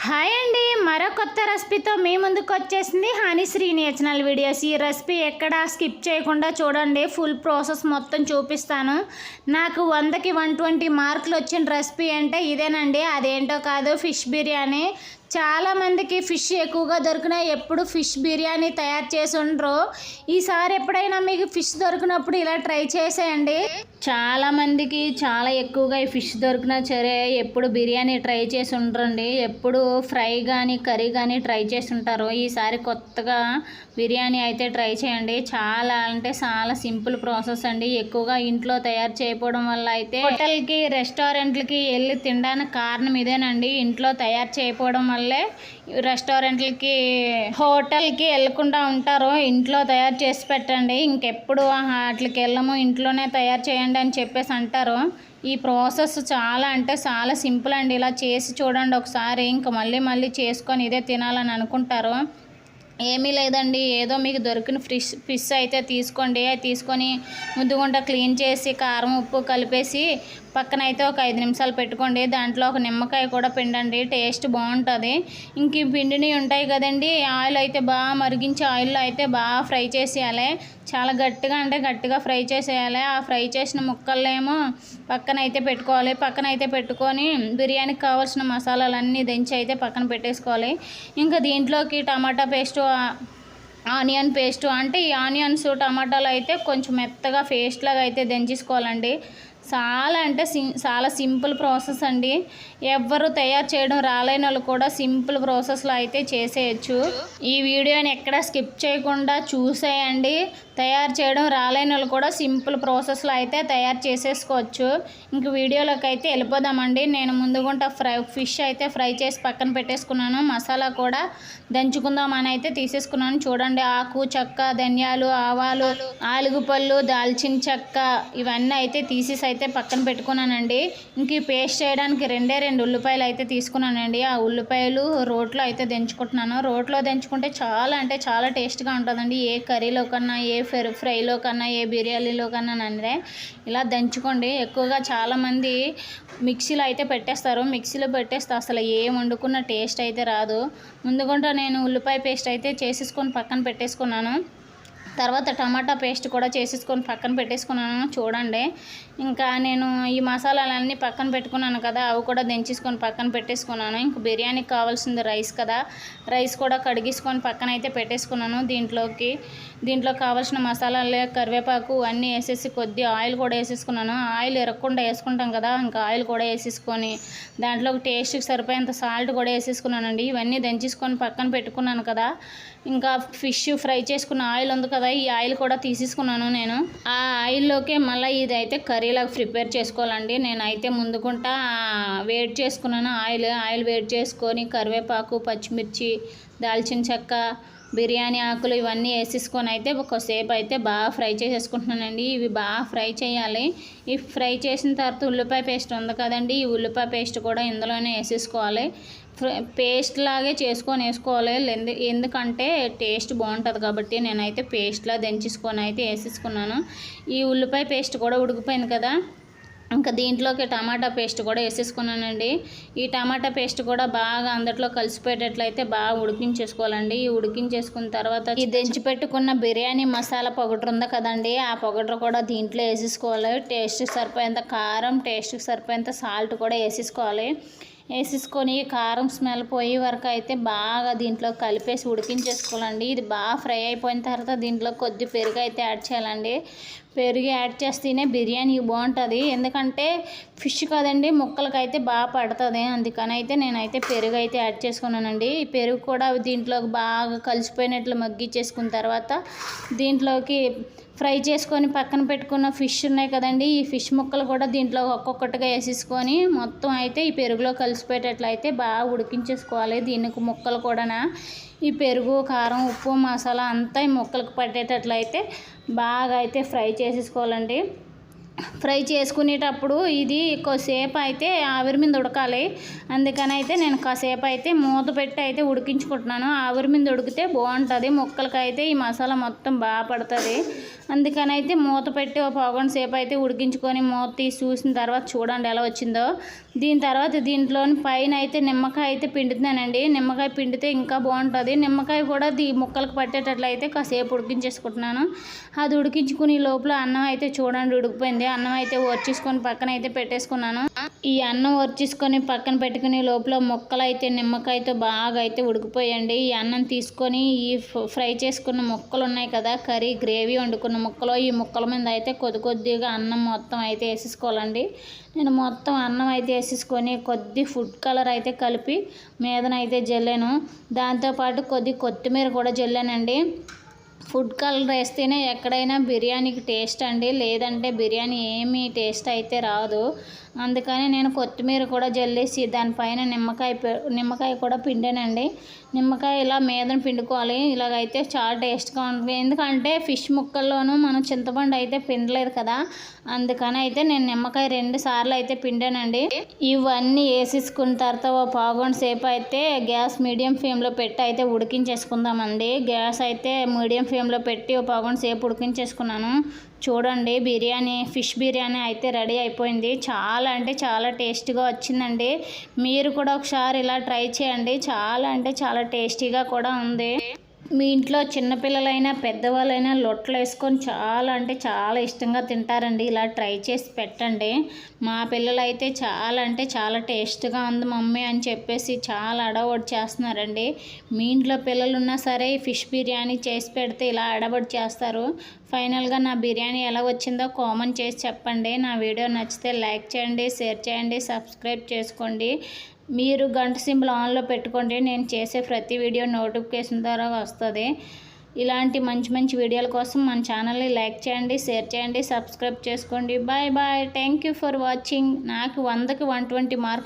Hi అండి, మరో కొత్త రెసిపీతో మీ ముందుకు వచ్చేసింది హనీశ్రీ నేచురల్ వీడియోస్. ఈ రెసిపీ ఎక్కడ స్కిప్ చేయకుండా చూడండి, ఫుల్ ప్రాసెస్ మొత్తం చూపిస్తాను. నాకు 100కి 120 మార్కులు వచ్చిన రెసిపీ అంటే ఇదేనండి. అదేంటో కాదు, ఫిష్ బిర్యానీ. చాలామందికి ఫిష్ ఎక్కువగా దొరికినా ఎప్పుడు ఫిష్ బిర్యానీ తయారు చేసి ఉండరు. ఈసారి ఎప్పుడైనా మీకు ఫిష్ దొరికినప్పుడు ఇలా ట్రై చేసేయండి. చాలామందికి చాలా ఎక్కువగా ఈ ఫిష్ దొరికినా సరే ఎప్పుడు బిర్యానీ ట్రై చేసి ఉండరండి. ఎప్పుడు ఫ్రై కానీ కర్రీ కానీ ట్రై చేసి ఉంటారు. ఈసారి కొత్తగా బిర్యానీ అయితే ట్రై చేయండి. చాలా అంటే చాలా సింపుల్ ప్రాసెస్ అండి. ఎక్కువగా ఇంట్లో తయారు చేయకపోవడం వల్ల అయితే హోటల్కి రెస్టారెంట్లకి వెళ్ళి తినడానికి కారణం ఇదేనండి. ఇంట్లో తయారు చేయకపోవడం వల్లే రెస్టారెంట్లకి హోటల్కి వెళ్ళకుండా ఉంటారు. ఇంట్లో తయారు చేసి పెట్టండి, ఇంకెప్పుడు వాటికి వెళ్ళము, ఇంట్లోనే తయారు చేయండి అని చెప్పేసి అంటారు. ఈ ప్రాసెస్ చాలా అంటే చాలా సింపుల్ అండి. ఇలా చేసి చూడండి ఒకసారి, ఇంకా మళ్ళీ మళ్ళీ చేసుకొని ఇదే తినాలని అనుకుంటారు. ఏమీ లేదండి, ఏదో మీకు దొరికిన ఫిష్ అయితే తీసుకోండి. అది తీసుకొని ముద్దుగుంట క్లీన్ చేసి కారం ఉప్పు కలిపేసి పక్కన అయితే ఒక 5 నిమిషాలు పెట్టుకోండి. దాంట్లో ఒక నిమ్మకాయ కూడా పిండండి, టేస్ట్ బాగుంటుంది. ఇంక ఈ పిండిని ఉంటాయి కదండి, ఆయిల్ అయితే బాగా మరిగించి ఆయిల్లో అయితే బాగా ఫ్రై చేసేయాలి. చాలా గట్టిగా అంటే గట్టిగా ఫ్రై చేసేయాలి. ఆ ఫ్రై చేసిన ముక్కలేమో పక్కన అయితే పెట్టుకోవాలి. పక్కన అయితే పెట్టుకొని బిర్యానీకి కావాల్సిన మసాలాలన్నీ దంచి అయితే పక్కన పెట్టేసుకోవాలి. ఇంకా దీంట్లోకి టమాటా పేస్టు, ఆనియన్ పేస్టు, అంటే ఈ ఆనియన్స్ టమాటాలు అయితే కొంచెం మెత్తగా పేస్ట్ లాగా అయితే దంచేసుకోవాలండి. చాలా అంటే చాలా సింపుల్ ప్రాసెస్ అండి. ఎవ్వరు తయారు చేయడం రాలేని వాళ్ళు కూడా సింపుల్ ప్రాసెస్లో అయితే చేసేయచ్చు. ఈ వీడియోని ఎక్కడ స్కిప్ చేయకుండా చూసేయండి. తయారు చేయడం రాలేని వాళ్ళు కూడా సింపుల్ ప్రాసెస్లో అయితే తయారు చేసేసుకోవచ్చు. ఇంక వీడియోలోకి అయితే వెళ్ళిపోదామండి. నేను ముందుగుంట ఫిష్ అయితే ఫ్రై చేసి పక్కన పెట్టేసుకున్నాను. మసాలా కూడా దంచుకుందామని అయితే తీసేసుకున్నాను. చూడండి, ఆకు చెక్క, ధనియాలు, ఆవాలు, ఆలుగుపళ్ళు, దాల్చిన చెక్క ఇవన్నీ అయితే తీసేసి అయితే పక్కన పెట్టుకున్నానండి. ఇంక ఈ పేస్ట్ చేయడానికి 2 ఉల్లిపాయలు అయితే తీసుకున్నానండి. ఆ ఉల్లిపాయలు రోట్లో అయితే దంచుకుంటున్నాను. రోట్లో దంచుకుంటే చాలా అంటే చాలా టేస్ట్గా ఉంటుందండి. ఏ కర్రీలో కన్నా, ఏ ఫ్రైలో కన్నా, ఏ బిర్యానీలో కన్నా నందే ఇలా దంచుకోండి. ఎక్కువగా చాలామంది మిక్సీలో అయితే పెట్టేస్తారు. మిక్సీలో పెట్టేస్తే అసలు ఏం వండుకున్న టేస్ట్ అయితే రాదు. ముందుగా నేను ఉల్లిపాయ పేస్ట్ అయితే చేసేసుకొని పక్కన పెట్టేసుకున్నాను. తర్వాత టమాటా పేస్ట్ కూడా చేసేసుకొని పక్కన పెట్టేసుకున్నాను. చూడండి, ఇంకా నేను ఈ మసాలాలన్నీ పక్కన పెట్టుకున్నాను కదా, అవి కూడా దంచేసుకొని పక్కన పెట్టేసుకున్నాను. ఇంక బిర్యానీకి కావాల్సింది రైస్ కదా, రైస్ కూడా కడిగేసుకొని పక్కన అయితే పెట్టేసుకున్నాను. దీంట్లో కావాల్సిన మసాలాలు, కరివేపాకు అన్నీ వేసేసి కొద్దిగా ఆయిల్ కూడా వేసేసుకున్నాను. ఆయిల్ ఎరగకుండా వేసుకుంటాం కదా, ఇంకా ఆయిల్ కూడా వేసేసుకొని దాంట్లో టేస్ట్కి సరిపోయేంత సాల్ట్ కూడా వేసేసుకున్నానండి. ఇవన్నీ దంచేసుకొని పక్కన పెట్టుకున్నాను కదా. ఇంకా ఫిష్ ఫ్రై చేసుకున్న ఆయిల్ ఉంది కదా, ఈ ఆయిల్ కూడా తీసేసుకున్నాను నేను. ఆ ఆయిల్లోకే మళ్ళీ ఇదైతే కర్రీలాగా ప్రిపేర్ చేసుకోవాలండి. నేనైతే ముందుకుంటా వేడి చేసుకున్నాను. ఆయిల్ వేడి చేసుకొని కరివేపాకు, పచ్చిమిర్చి, దాల్చిన చెక్క, బిర్యానీ ఆకులు ఇవన్నీ వేసేసుకొని అయితే ఒకసేపు అయితే బాగా ఫ్రై చేసేసుకుంటున్నానండి. ఇవి బాగా ఫ్రై చేయాలి. ఈ ఫ్రై చేసిన తర్వాత ఉల్లిపాయ పేస్ట్ ఉంది కదండి, ఈ ఉల్లిపాయ పేస్ట్ కూడా ఇందులోనే వేసేసుకోవాలి. పేస్ట్ లాగే చేసుకొని వేసుకోవాలి, ఎందుకంటే టేస్ట్ బాగుంటుంది కాబట్టి. నేనైతే పేస్ట్లా దంచేసుకొని అయితే వేసేసుకున్నాను. ఈ ఉల్లిపాయ పేస్ట్ కూడా ఉడికిపోయింది కదా, ఇంకా దీంట్లోకి టమాటా పేస్ట్ కూడా వేసేసుకున్నానండి. ఈ టమాటా పేస్ట్ కూడా బాగా అందులో కలిసిపోయేటట్లయితే బాగా ఉడికించేసుకోవాలండి. ఈ ఉడికించేసుకున్న తర్వాత ఈ దంచి పెట్టుకున్న బిర్యానీ మసాలా పౌడర్ ఉంది కదండి, ఆ పౌడర్ కూడా దీంట్లో వేసేసుకోవాలి. టేస్ట్కి సరిపోయేంత కారం, టేస్ట్కి సరిపోయేంత సాల్ట్ కూడా వేసేసుకోవాలి. వేసేసుకొని కారం స్మెల్ పోయే వరకు అయితే బాగా దీంట్లో కలిపేసి ఉడికించేసుకోవాలండి. ఇది బాగా ఫ్రై అయిపోయిన తర్వాత దీంట్లో కొద్ది పెరుగు అయితే యాడ్ చేయాలండి. పెరుగు యాడ్ చేస్తేనే బిర్యానీ బాగుంటుంది, ఎందుకంటే ఫిష్ కదండి ముక్కలకైతే బాగా పడుతుంది. అందుకని అయితే నేనైతే పెరుగు అయితే యాడ్ చేసుకున్నానండి. ఈ పెరుగు కూడా దీంట్లోకి బాగా కలిసిపోయినట్లు మగ్గిచ్చేసుకున్న తర్వాత దీంట్లోకి ఫ్రై చేసుకొని పక్కన పెట్టుకున్న ఫిష్ ఉన్నాయి కదండి, ఈ ఫిష్ ముక్కలు కూడా దీంట్లో ఒక్కొక్కటిగా వేసేసుకొని మొత్తం అయితే ఈ పెరుగులో కలిసిపోయేటట్లయితే బాగా ఉడికించేసుకోవాలి. దీనికి ముక్కలు కూడా ఈ పెరుగు, కారం, ఉప్పు, మసాలా అంతా ఈ ముక్కలకు పట్టేటట్లయితే బాగా అయితే ఫ్రై చేసేసుకోవాలండి. ఫ్రై చేసుకునేటప్పుడు ఇది కొద్దిసేపు అయితే ఆవిరి మీద ఉడకాలి. అందుకని అయితే నేను కాసేపు అయితే మూత పెట్టి అయితే ఉడికించుకుంటున్నాను. ఆవిరి మీద ఉడికితే బాగుంటుంది, ముక్కలకైతే ఈ మసాలా మొత్తం బాగా పడుతుంది. అందుకని అయితే మూత పెట్టి ఒక పావుగంట సేపు అయితే ఉడికించుకొని మూత తీసి చూసిన తర్వాత చూడండి ఎలా వచ్చిందో. దీని తర్వాత దీంట్లోని పైన అయితే నిమ్మకాయ అయితే పిండుతున్నానండి. నిమ్మకాయ పిండితే ఇంకా బాగుంటుంది. నిమ్మకాయ కూడా ముక్కలకు పట్టేటట్లయితే కాసేపు ఉడికించేసుకుంటున్నాను. అది ఉడికించుకుని లోపల అన్నం అయితే చూడండి ఉడికిపోయింది. అన్నం అయితే వచ్చేసుకొని పక్కన అయితే పెట్టేసుకున్నాను. ఈ అన్నం వచ్చేసుకొని పక్కన పెట్టుకుని లోపల ముక్కలు అయితే నిమ్మకాయతో బాగా అయితే ఉడికిపోయండి. ఈ అన్నం తీసుకొని ఈ ఫ్రై చేసుకున్న ముక్కలు ఉన్నాయి కదా, కర్రీ గ్రేవీ వండుకున్న ముక్కలు, ఈ ముక్కల మీద అయితే కొద్దిగా అన్నం మొత్తం అయితే వేసేసుకోవాలండి. నేను మొత్తం అన్నం అయితే వేసేసుకొని కొద్ది ఫుడ్ కలర్ అయితే కలిపి మీదనైతే జల్లాను. దాంతోపాటు కొత్తిమీర కూడా జల్లానండి. ఫుడ్ కలర్ వేస్తేనే ఎక్కడైనా బిర్యానీకి టేస్ట్ అండి, లేదంటే బిర్యానీ ఏమీ టేస్ట్ అయితే రాదు. అందుకని నేను కొత్తిమీర కూడా జల్లేసి దానిపైన నిమ్మకాయ కూడా పిండానండి. నిమ్మకాయ ఇలా మీదన పిండుకోవాలి. ఇలాగైతే చాలా టేస్ట్గా ఉంటుంది. ఎందుకంటే ఫిష్ ముక్కల్లోనూ మనం చింతపండు అయితే పిండలేదు కదా, అందుకని అయితే నేను నిమ్మకాయ 2 సార్లు అయితే పిండానండి. ఇవన్నీ వేసేసుకున్న తర్వాత ఒక పావుగంట సేపు అయితే గ్యాస్ మీడియం ఫ్లేమ్లో పెట్టి అయితే ఉడికించేసుకుందామండి. గ్యాస్ అయితే మీడియం ఫ్లేమ్లో పెట్టి ఒక పావుగంట సేపు ఉడికించేసుకున్నాను. చూడండి ఫిష్ బిర్యానీ అయితే రెడీ అయిపోయింది. చాలా అంటే చాలా టేస్టీగా వచ్చిందండి. మీరు కూడా ఒకసారి ఇలా ట్రై చేయండి. చాలా అంటే చాలా టేస్టీగా కూడా ఉంది. మీ ఇంట్లో చిన్నపిల్లలైనా పెద్దవాళ్ళైనా లొట్టలు వేసుకొని చాలా అంటే చాలా ఇష్టంగా తింటారండి. ఇలా ట్రై చేసి పెట్టండి. మా పిల్లలైతే చాలా అంటే చాలా టేస్ట్గా ఉంది మమ్మీ అని చెప్పేసి చాలా అడవడి చేస్తున్నారండి. మీ ఇంట్లో పిల్లలు ఉన్నా సరే ఫిష్ బిర్యానీ చేసి పెడితే ఇలా అడవడి చేస్తారు. ఫైనల్గా నా బిర్యానీ ఎలా వచ్చిందో కామెంట్ చేసి చెప్పండి. నా వీడియో నచ్చితే లైక్ చేయండి, షేర్ చేయండి, సబ్స్క్రైబ్ చేసుకోండి. మీరు గంట సింబల్ ఆన్లో పెట్టుకోండి. నేను చేసే ప్రతి వీడియో నోటిఫికేషన్ ద్వారా వస్తుంది. ఇలాంటి మంచి వీడియోల కోసం మన ఛానల్ని లైక్ చేయండి, షేర్ చేయండి, సబ్స్క్రైబ్ చేసుకోండి. Bye bye. Thank you for watching. నాకు 100కి 120 మార్కులు